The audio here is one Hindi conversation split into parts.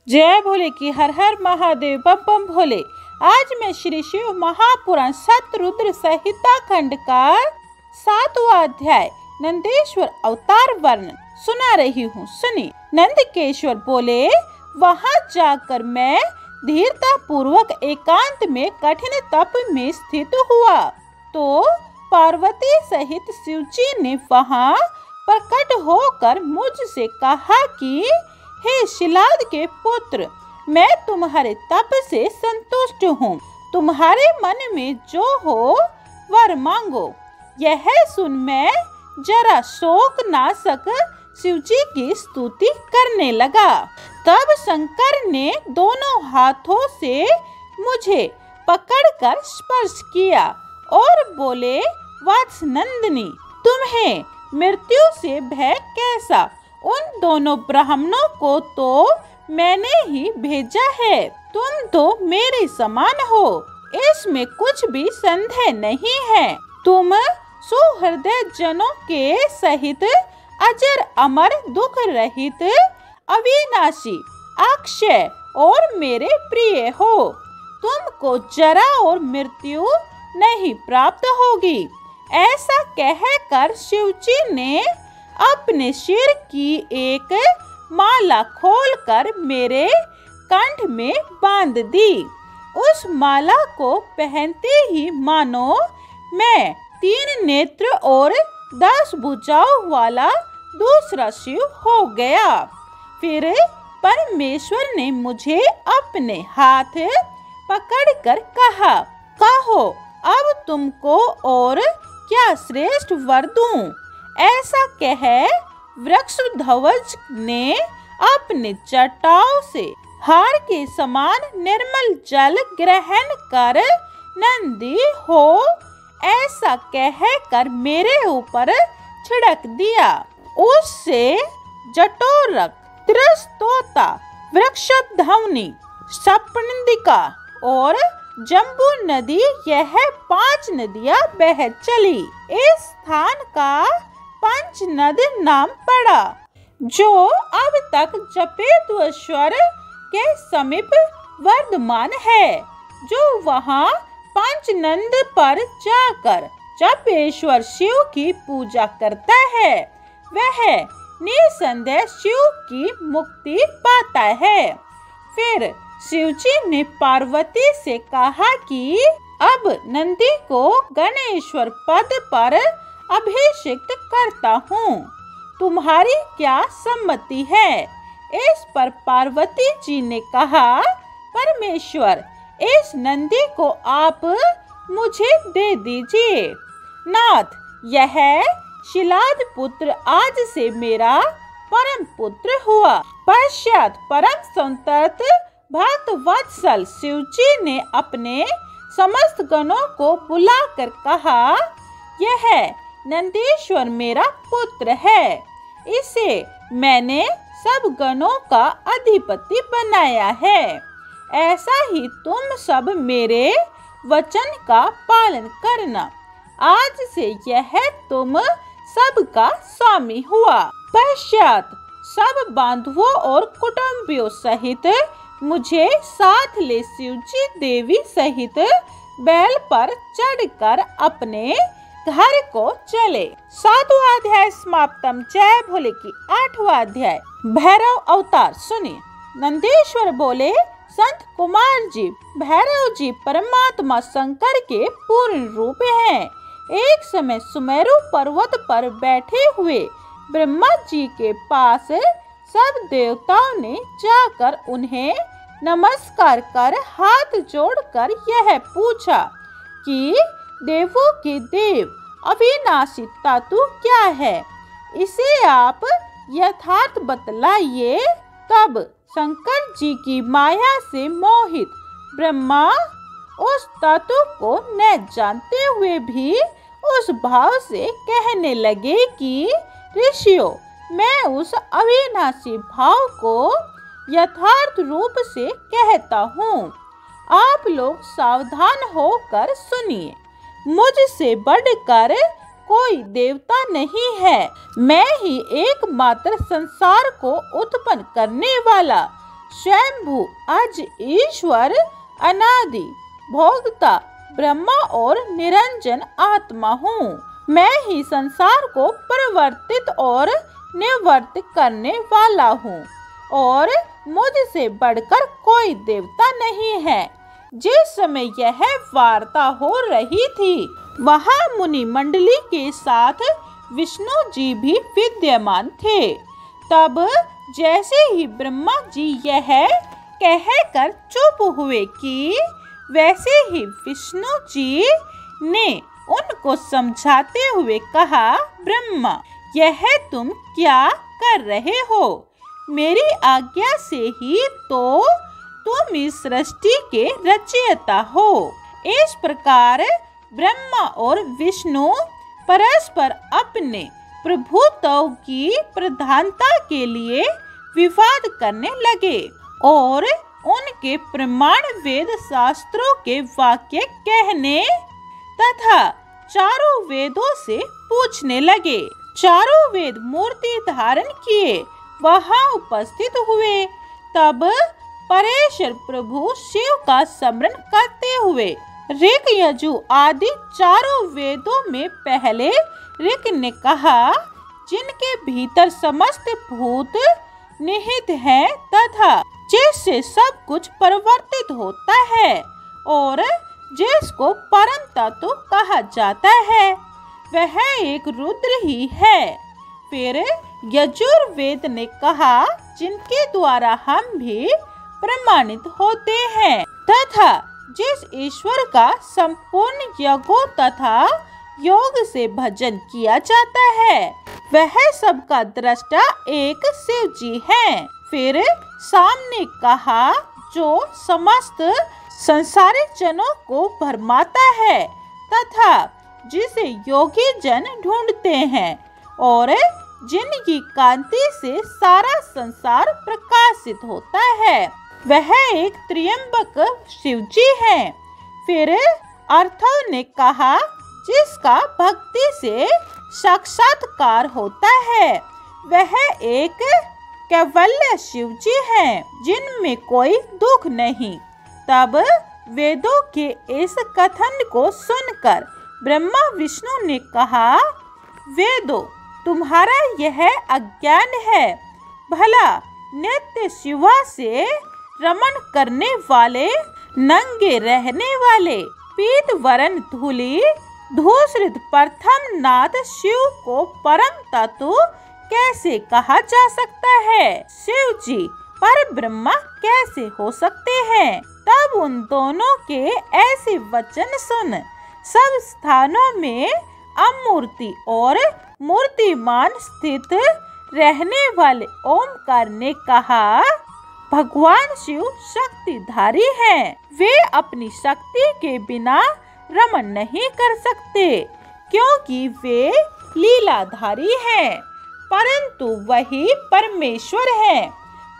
जय भोले की हर हर महादेव बम बम भोले। आज मैं श्री शिव महापुराण सतरुद्र संहिता खंड का 7वां अध्याय नंदेश्वर अवतार वर्णन सुना रही हूँ। सुनी। नंदकेश्वर बोले, वहाँ जाकर मैं धीरता पूर्वक एकांत में कठिन तप में स्थित हुआ तो पार्वती सहित शिवजी ने वहाँ प्रकट होकर मुझसे कहा कि हे शिलाद के पुत्र, मैं तुम्हारे तप से संतुष्ट हूँ। तुम्हारे मन में जो हो वर मांगो। यह सुन मैं जरा शोक नाशक शिवजी की स्तुति करने लगा। तब शंकर ने दोनों हाथों से मुझे पकड़कर स्पर्श किया और बोले, वत्स नंदिनी, तुम्हें मृत्यु से भय कैसा? उन दोनों ब्राह्मणों को तो मैंने ही भेजा है। तुम तो मेरे समान हो, इसमें कुछ भी संदेह नहीं है। तुम सुहृदय जनों के सहित अजर अमर दुख रहित अविनाशी अक्षय और मेरे प्रिय हो। तुमको जरा और मृत्यु नहीं प्राप्त होगी। ऐसा कहकर शिवजी ने अपने सिर की एक माला खोलकर मेरे कंठ में बांध दी। उस माला को पहनते ही मानो मैं 3 नेत्र और 10 भुजाओं वाला दूसरा शिव हो गया। फिर परमेश्वर ने मुझे अपने हाथ पकड़कर कहा, कहो अब तुमको और क्या श्रेष्ठ वर दूं? ऐसा कह वृक्षध्वज ने अपने जटाओं से हार के समान निर्मल जल ग्रहण कर नंदी हो ऐसा कहकर मेरे ऊपर छिड़क दिया। उससे जटोरक, त्रिस्तोता, वृषभध्वनि, सपनिका और जम्बू नदी, यह 5 नदियां बह चली। इस स्थान का पंचनद नाम पड़ा, जो अब तक जपेश्वर के समीप वर्धमान है। जो वहाँ पंचनद पर जाकर जपेश्वर शिव की पूजा करता है, वह निसंदेह शिव की मुक्ति पाता है। फिर शिवजी ने पार्वती से कहा कि अब नंदी को गणेश्वर पद पर अभिषिक्त करता हूँ। तुम्हारी क्या सम्मति है? इस पर पार्वती जी ने कहा, परमेश्वर, इस नंदी को आप मुझे दे दीजिए। नाथ, यह शिलाद पुत्र आज से मेरा परम पुत्र हुआ। पश्चात परम संतत भक्त वत्सल शिवजी ने अपने समस्त गणों को बुलाकर कहा, यह नंदीश्वर मेरा पुत्र है। इसे मैंने सब गणों का अधिपति बनाया है। ऐसा ही तुम सब मेरे वचन का पालन करना। आज से यह तुम सबका स्वामी हुआ। पश्चात सब बांधवों और कुटुंबियों सहित मुझे साथ ले शिवजी देवी सहित बैल पर चढ़कर अपने घर को चले। 7वां अध्याय समाप्तम। जय भोले की 8वां अध्याय भैरव अवतार। सुनिए। नंदेश्वर बोले, संत कुमार जी, भैरव जी परमात्मा शंकर के पूर्ण रूप हैं। एक समय सुमेरु पर्वत पर बैठे हुए ब्रह्मा जी के पास सब देवताओं ने जाकर उन्हें नमस्कार कर हाथ जोड़कर यह पूछा कि देवों के देव अविनाशी तत्व क्या है? इसे आप यथार्थ बतलाइए। तब शंकर जी की माया से मोहित ब्रह्मा उस तत्व को न जानते हुए भी उस भाव से कहने लगे कि ऋषियों, मैं उस अविनाशी भाव को यथार्थ रूप से कहता हूँ। आप लोग सावधान होकर सुनिए। मुझसे बढ़कर कोई देवता नहीं है। मैं ही एकमात्र संसार को उत्पन्न करने वाला स्वयंभू अज ईश्वर अनादि भोगता ब्रह्मा और निरंजन आत्मा हूँ। मैं ही संसार को परिवर्तित और निवर्त करने वाला हूँ और मुझसे बढ़कर कोई देवता नहीं है। जिस समय यह वार्ता हो रही थी वहाँ मुनि मंडली के साथ विष्णु जी भी विद्यमान थे। तब जैसे ही ब्रह्मा जी यह कहकर चुप हुए कि वैसे ही विष्णु जी ने उनको समझाते हुए कहा, ब्रह्मा यह तुम क्या कर रहे हो? मेरी आज्ञा से ही तो तुम इस सृष्टि के रचयिता हो। इस प्रकार ब्रह्मा और विष्णु परस्पर अपने प्रभुत्व की प्रधानता के लिए विवाद करने लगे और उनके प्रमाण वेद शास्त्रों के वाक्य कहने तथा चारों वेदों से पूछने लगे। चारों वेद मूर्ति धारण किए वहां उपस्थित हुए। तब परेश्वर प्रभु शिव का स्मरण करते हुए ऋक यजु आदि चारों वेदों में पहले ऋक ने कहा, जिनके भीतर समस्त भूत निहित है तथा जिससे सब कुछ परिवर्तित होता है और जिसको परम तत्व कहा जाता है, वह एक रुद्र ही है। फिर यजुर्वेद ने कहा, जिनके द्वारा हम भी प्रमाणित होते हैं तथा जिस ईश्वर का संपूर्ण यज्ञों तथा योग से भजन किया जाता है, वह सबका दृष्टा एक शिव जी है। फिर सामने कहा, जो समस्त संसारिक जनों को भरमाता है तथा जिसे योगी जन ढूंढते हैं और जिनकी कांति से सारा संसार प्रकाशित होता है, वह एक त्र्यंबक शिवजी हैं। फिर अर्थव ने कहा, जिसका भक्ति से साक्षात्कार होता है, वह एक कैवल्य शिवजी हैं, जिनमें कोई दुख नहीं। तब वेदों के इस कथन को सुनकर ब्रह्मा विष्णु ने कहा, वेदों तुम्हारा यह अज्ञान है। भला नित्य शिवा से रमण करने वाले, नंगे रहने वाले, पीत वरण धूली धूसरित प्रथम नाथ शिव को परम तत्व कैसे कहा जा सकता है? शिव जी पर ब्रह्मा कैसे हो सकते हैं? तब उन दोनों के ऐसे वचन सुन सब स्थानों में अमूर्ति और मूर्तिमान स्थित रहने वाले ओमकार ने कहा, भगवान शिव शक्तिधारी हैं। वे अपनी शक्ति के बिना रमण नहीं कर सकते, क्योंकि वे लीलाधारी हैं, परंतु वही परमेश्वर हैं।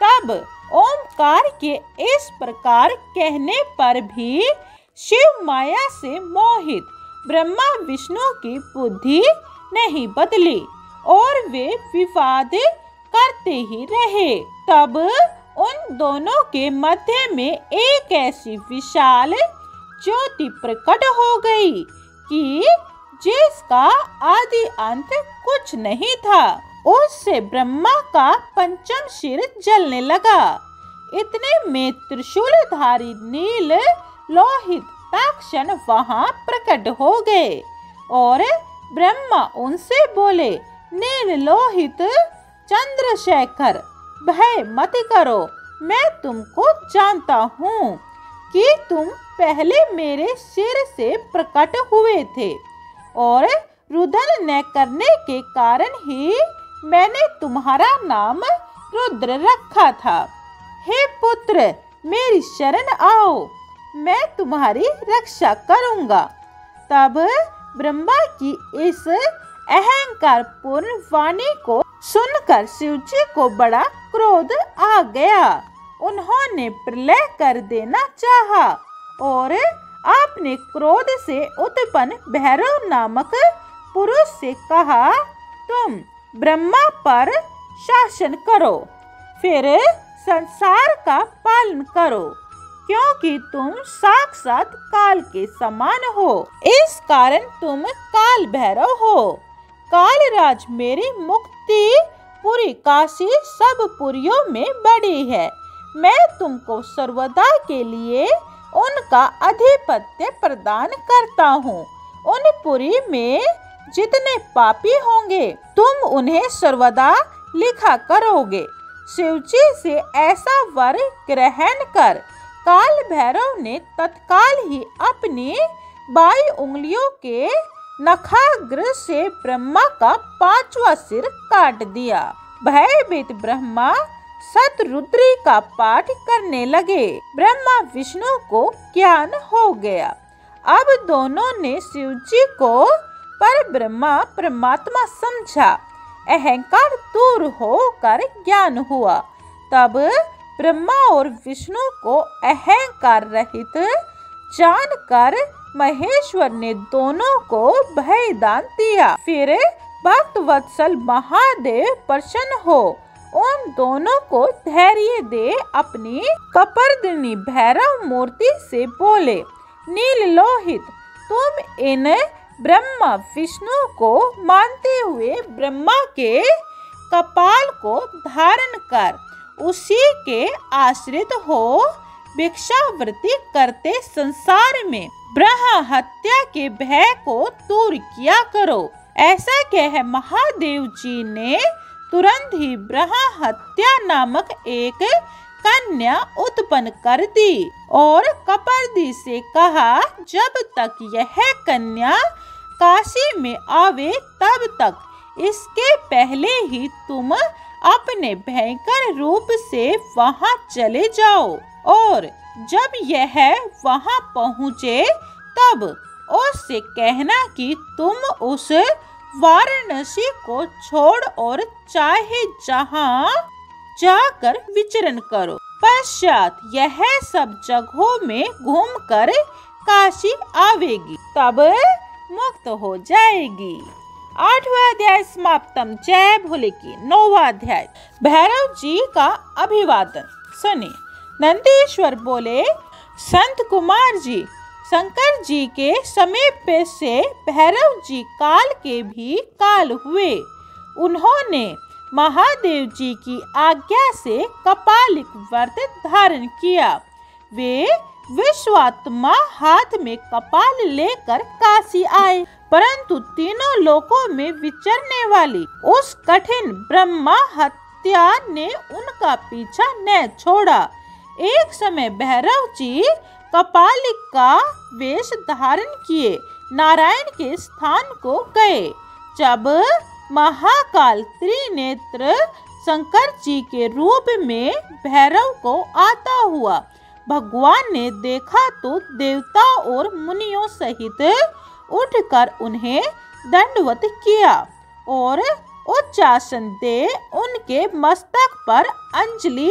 तब ओमकार के इस प्रकार कहने पर भी शिव माया से मोहित ब्रह्मा विष्णु की बुद्धि नहीं बदली और वे विवाद करते ही रहे। तब उन दोनों के मध्य में एक ऐसी विशाल ज्योति प्रकट हो गई कि जिसका आदि अंत कुछ नहीं था। उससे ब्रह्मा का पंचम सिर जलने लगा। इतने में त्रिशूलधारी नील लोहित तक्षण वहां प्रकट हो गए और ब्रह्मा उनसे बोले, नील लोहित चंद्रशेखर, भय मत करो। मैं तुमको जानता हूँ कि तुम पहले मेरे सिर से प्रकट हुए थे और रुदन न करने के कारण ही मैंने तुम्हारा नाम रुद्र रखा था। हे पुत्र, मेरी शरण आओ, मैं तुम्हारी रक्षा करूंगा। तब ब्रह्मा की इस अहंकार पूर्ण वाणी को सुनकर शिवजी को बड़ा क्रोध आ गया। उन्होंने प्रलय कर देना चाहा और अपने क्रोध से उत्पन्न भैरव नामक पुरुष से कहा, तुम ब्रह्मा पर शासन करो। फिर संसार का पालन करो, क्योंकि तुम साक्षात काल के समान हो। इस कारण तुम काल भैरव हो। काल राज मेरी मुक्ति पूरी काशी सब पुरियों में बड़ी है। मैं तुमको सर्वदा के लिए उनका अधिपत्य प्रदान करता हूँ। उन पुरी में जितने पापी होंगे तुम उन्हें सर्वदा लिखा करोगे। शिवजी से ऐसा वर ग्रहण कर काल भैरव ने तत्काल ही अपनी बाई उंगलियों के नखाग्र से ब्रह्मा का 5वां सिर काट दिया। भयभीत ब्रह्मा शतरुद्री का पाठ करने लगे। ब्रह्मा विष्णु को ज्ञान हो गया। अब दोनों ने शिवजी को पर ब्रह्मा परमात्मा समझा। अहंकार दूर होकर ज्ञान हुआ। तब ब्रह्मा और विष्णु को अहंकार रहित जानकर महेश्वर ने दोनों को भयदान दिया। फिर भक्त वत्सल महादेव प्रसन्न हो उन दोनों को धैर्य दे अपनी कपर्दिनी भैरव मूर्ति से बोले, नील लोहित, तुम इन ब्रह्मा विष्णु को मानते हुए ब्रह्मा के कपाल को धारण कर उसी के आश्रित हो भिक्षावृत्ति करते संसार में ब्रह्म हत्या के भय को दूर किया करो। ऐसा कह महादेव जी ने तुरंत ही ब्रह्म हत्या नामक एक कन्या उत्पन्न कर दी और कपर्दी से कहा, जब तक यह कन्या काशी में आवे तब तक इसके पहले ही तुम अपने भयंकर रूप से वहां चले जाओ और जब यह वहां पहुँचे तब उससे कहना कि तुम उस वाराणसी को छोड़ और चाहे जहां जाकर विचरण करो। पश्चात यह सब जगहों में घूमकर काशी आवेगी, तब मुक्त हो जाएगी। 8वां अध्याय समाप्तम। जय भोले की। 9वां अध्याय भैरव जी का अभिवादन। सुनिए। नंदीश्वर बोले, संत कुमार जी, शंकर जी के समीप से भैरव जी काल के भी काल हुए। उन्होंने महादेव जी की आज्ञा से कपालिक व्रत धारण किया। वे विश्वात्मा हाथ में कपाल लेकर काशी आए, परंतु तीनों लोकों में विचरने वाली उस कठिन ब्रह्मा हत्या ने उनका पीछा न छोड़ा। एक समय भैरव जी कपालिक का वेश धारण किए नारायण के स्थान को गए। जब महाकाल त्रिनेत्र शंकर जी के रूप में भैरव को आता हुआ भगवान ने देखा तो देवता और मुनियों सहित उठकर उन्हें दंडवत किया और उच्चासन दे उनके मस्तक पर अंजलि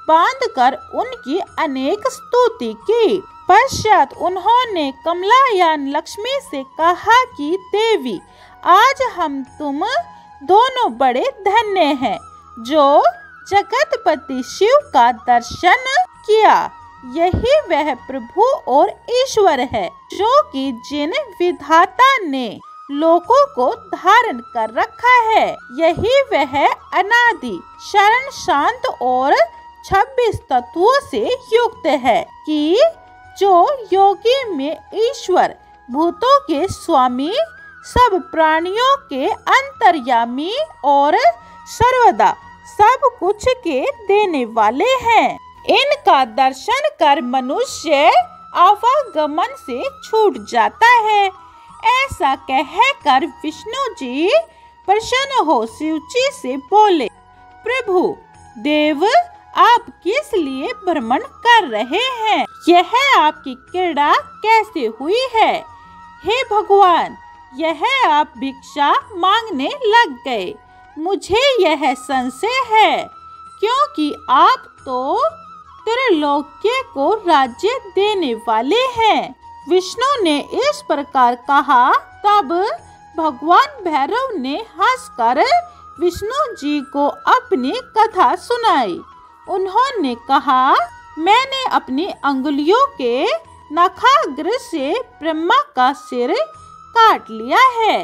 बांधकर उनकी अनेक स्तुति की। पश्चात उन्होंने कमलायान लक्ष्मी से कहा कि देवी, आज हम तुम दोनों बड़े धन्य हैं जो जगतपति शिव का दर्शन किया। यही वह प्रभु और ईश्वर है जो कि जिन विधाता ने लोकों को धारण कर रखा है। यही वह अनादि शरण शांत और 26 तत्वों से युक्त है कि जो योगी में ईश्वर, भूतों के स्वामी, सब प्राणियों के अंतर्यामी और सर्वदा सब कुछ के देने वाले हैं। इनका दर्शन कर मनुष्य आवागमन से छूट जाता है। ऐसा कहकर विष्णु जी प्रसन्न हो शिव जी से बोले, प्रभु देव, आप किस लिए भ्रमण कर रहे हैं? यह आपकी क्रीड़ा कैसे हुई है? हे भगवान, यह आप भिक्षा मांगने लग गए। मुझे यह संशय है, क्योंकि आप तो त्रिलोक्य को राज्य देने वाले हैं। विष्णु ने इस प्रकार कहा। तब भगवान भैरव ने हंसकर विष्णु जी को अपनी कथा सुनाई। उन्होंने कहा, मैंने अपनी अंगुलियों के नखाग्र से ब्रह्मा का सिर काट लिया है।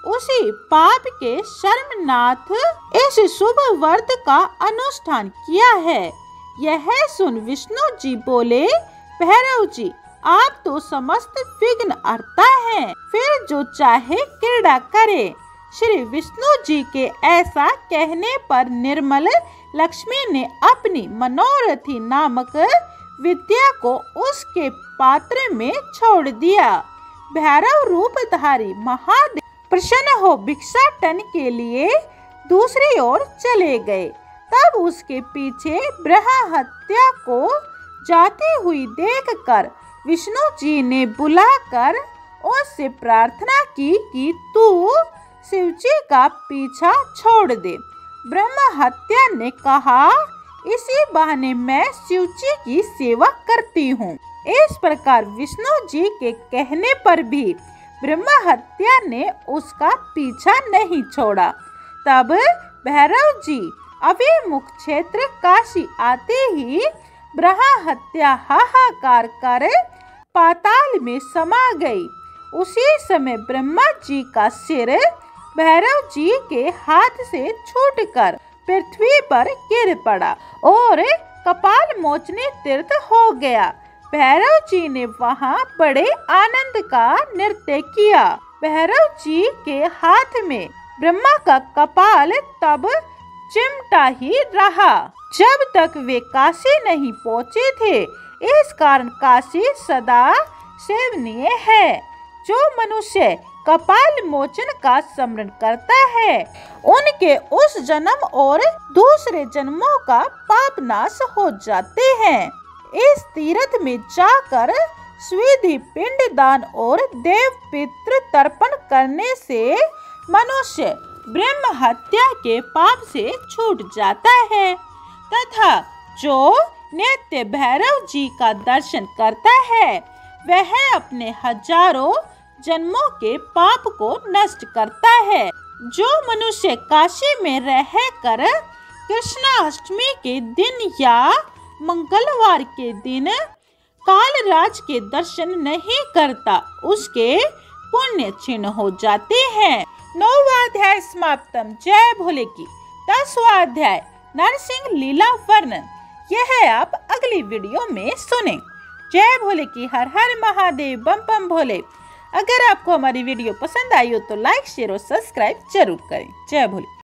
उसी पाप के शर्मनाथ इस शुभ व्रत का अनुष्ठान किया है। यह सुन विष्णु जी बोले, भैरव जी, आप तो समस्त विघ्न हरता हैं, फिर जो चाहे क्रीड़ा करे। श्री विष्णु जी के ऐसा कहने पर निर्मल लक्ष्मी ने अपनी मनोरथी नामक विद्या को उसके पात्र में छोड़ दिया। भैरव रूपधारी महादेव प्रसन्न हो भिक्षाटन के लिए दूसरी ओर चले गए। तब उसके पीछे बृहहत्या को जाती हुई देखकर विष्णु जी ने बुलाकर उससे प्रार्थना की कि तू शिवजी का पीछा छोड़ दे। ब्रह्महत्या ने कहा, इसी बहाने मैं शिवजी की सेवा करती हूँ। इस प्रकार विष्णु जी के कहने पर भी ब्रह्महत्या ने उसका पीछा नहीं छोड़ा। तब भैरव जी अभिमुख क्षेत्र काशी आते ही ब्रह्महत्या हाहाकार कर पाताल में समा गई। उसी समय ब्रह्मा जी का सिर भैरव जी के हाथ से छूटकर पृथ्वी पर गिर पड़ा और कपाल मोचने तीर्थ हो गया। भैरव जी ने वहां बड़े आनंद का नृत्य किया। भैरव जी के हाथ में ब्रह्मा का कपाल तब चिमटा ही रहा जब तक वे काशी नहीं पहुँचे थे। इस कारण काशी सदा सेवनीय है। जो मनुष्य कपाल मोचन का स्मरण करता है, उनके उस जन्म और दूसरे जन्मों का पाप नाश हो जाते हैं। इस तीर्थ में जाकर स्विधि पिंड दान और देव पितृ तर्पण करने से मनुष्य ब्रह्म हत्या के पाप से छूट जाता है तथा जो नित्य भैरव जी का दर्शन करता है वह अपने हजारों जन्मों के पाप को नष्ट करता है। जो मनुष्य काशी में रहकर कृष्णाष्टमी के दिन या मंगलवार के दिन कालराज के दर्शन नहीं करता, उसके पुण्य क्षीण हो जाते हैं। 9वां अध्याय समाप्तम। जय भोले की 10वां अध्याय नरसिंह लीला वर्णन। यह आप अगली वीडियो में सुने। जय भोले की हर हर महादेव, बम बम भोले। अगर आपको हमारी वीडियो पसंद आई हो तो लाइक शेयर और सब्सक्राइब जरूर करें। जय भोले।